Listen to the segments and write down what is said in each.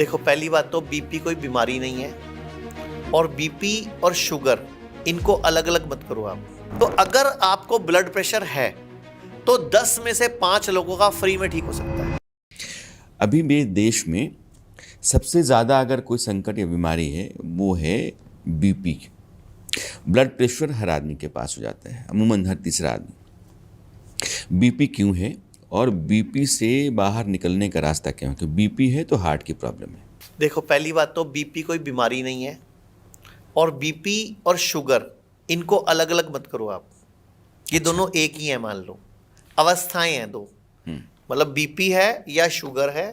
देखो, पहली बात तो बीपी कोई बीमारी नहीं है, और बीपी और शुगर इनको अलग अलग मत करो आप। तो अगर आपको ब्लड प्रेशर है तो 10 में से 5 लोगों का फ्री में ठीक हो सकता है। अभी मेरे देश में सबसे ज़्यादा अगर कोई संकट या बीमारी है वो है बीपी। ब्लड प्रेशर हर आदमी के पास हो जाता है, अमूमन हर तीसरा आदमी। बीपी क्यों है और बीपी से बाहर निकलने का रास्ता क्या है? क्योंकि बीपी है तो हार्ट की प्रॉब्लम है। देखो, पहली बात तो बीपी कोई बीमारी नहीं है, और बीपी और शुगर इनको अलग अलग मत करो आप। ये दोनों एक ही है, मान लो अवस्थाएं हैं दो। मतलब बीपी है या शुगर है,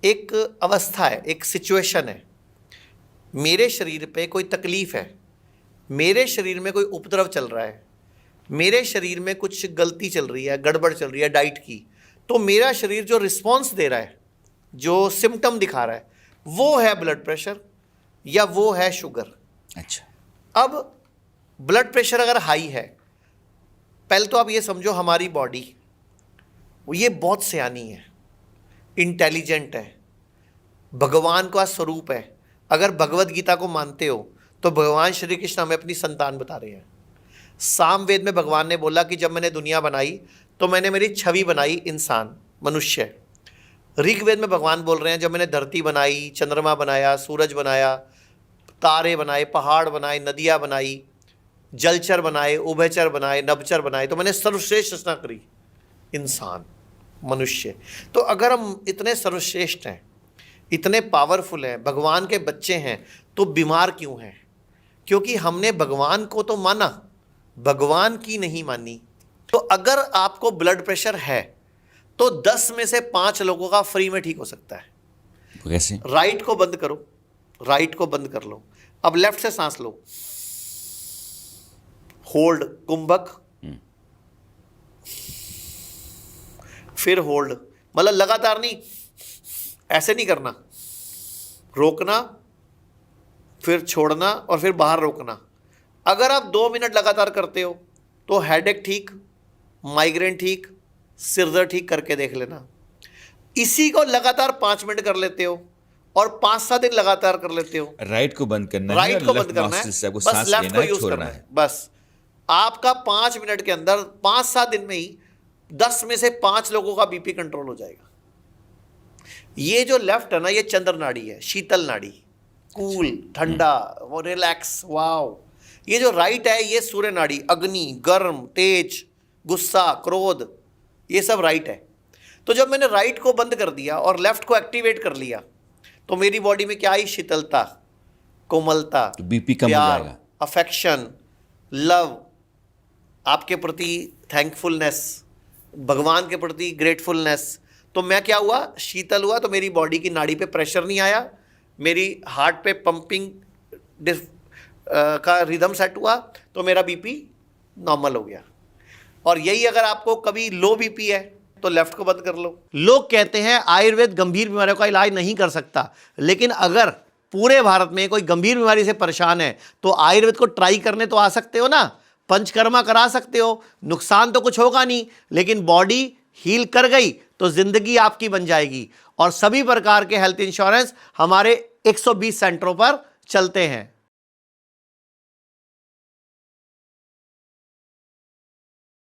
एक अवस्था है, एक सिचुएशन है। मेरे शरीर पे कोई तकलीफ है, मेरे शरीर में कोई उपद्रव चल रहा है, मेरे शरीर में कुछ गलती चल रही है, गड़बड़ चल रही है डाइट की, तो मेरा शरीर जो रिस्पॉन्स दे रहा है, जो सिम्टम दिखा रहा है, वो है ब्लड प्रेशर या वो है शुगर। अच्छा, अब ब्लड प्रेशर अगर हाई है, पहले तो आप ये समझो हमारी बॉडी ये बहुत सयानी है, इंटेलिजेंट है, भगवान का स्वरूप है। अगर भगवत गीता को मानते हो तो भगवान श्री कृष्ण हमें अपनी संतान बता रहे हैं। सामवेद में भगवान ने बोला कि जब मैंने दुनिया बनाई तो मैंने मेरी छवि बनाई इंसान, मनुष्य। ऋग्वेद में भगवान बोल रहे हैं जब मैंने धरती बनाई, चंद्रमा बनाया, सूरज बनाया, तारे बनाए, पहाड़ बनाए, नदियाँ बनाई, जलचर बनाए, उभयचर बनाए, नभचर बनाए, तो मैंने सर्वश्रेष्ठ रचना करी इंसान, मनुष्य। तो अगर हम इतने सर्वश्रेष्ठ हैं, इतने पावरफुल हैं, भगवान के बच्चे हैं, तो बीमार क्यों हैं? क्योंकि हमने भगवान को तो माना, भगवान की नहीं मानी। तो अगर आपको ब्लड प्रेशर है तो 10 में से 5 लोगों का फ्री में ठीक हो सकता है। कैसे? राइट को बंद करो, राइट को बंद कर लो। अब लेफ्ट से सांस लो, होल्ड कुंभक, फिर होल्ड, मतलब लगातार नहीं, ऐसे नहीं करना, रोकना, फिर छोड़ना और फिर बाहर रोकना। अगर आप 2 मिनट लगातार करते हो तो हेडेक ठीक, माइग्रेन ठीक, सिर दर्द ठीक करके देख लेना। इसी को लगातार 5 मिनट कर लेते हो और 5-7 दिन लगातार कर लेते हो। राइट को बंद करना है, राइट को बंद करना है, बस लेफ्ट को यूज करना है। बस आपका 5 मिनट के अंदर 5-7 दिन में ही 10 में से 5 लोगों का बीपी कंट्रोल हो जाएगा। ये जो लेफ्ट है ना, ये चंद्र नाड़ी है, शीतल नाड़ी, कूल, ठंडा, वो रिलैक्स, वाओ। ये जो राइट है, ये सूर्य नाड़ी, अग्नि, गर्म, तेज, गुस्सा, क्रोध, ये सब राइट है। तो जब मैंने राइट को बंद कर दिया और लेफ्ट को एक्टिवेट कर लिया तो मेरी बॉडी में क्या आई? शीतलता, कोमलता, तो बीपी कम हो जाएगा, अफेक्शन, लव, आपके प्रति थैंकफुलनेस, भगवान के प्रति ग्रेटफुलनेस। तो मैं क्या हुआ? शीतल हुआ, तो मेरी बॉडी की नाड़ी पे प्रेशर नहीं आया, मेरी हार्ट पे पंपिंग का रिदम सेट हुआ, तो मेरा बीपी नॉर्मल हो गया। और यही अगर आपको कभी लो बीपी है तो लेफ्ट को बंद कर लो। लोग कहते हैं आयुर्वेद गंभीर बीमारियों का इलाज नहीं कर सकता, लेकिन अगर पूरे भारत में कोई गंभीर बीमारी से परेशान है तो आयुर्वेद को ट्राई करने तो आ सकते हो ना, पंचकर्मा करा सकते हो, नुकसान तो कुछ होगा नहीं, लेकिन बॉडी हील कर गई तो जिंदगी आपकी बन जाएगी। और सभी प्रकार के हेल्थ इंश्योरेंस हमारे 120 सेंटरों पर चलते हैं।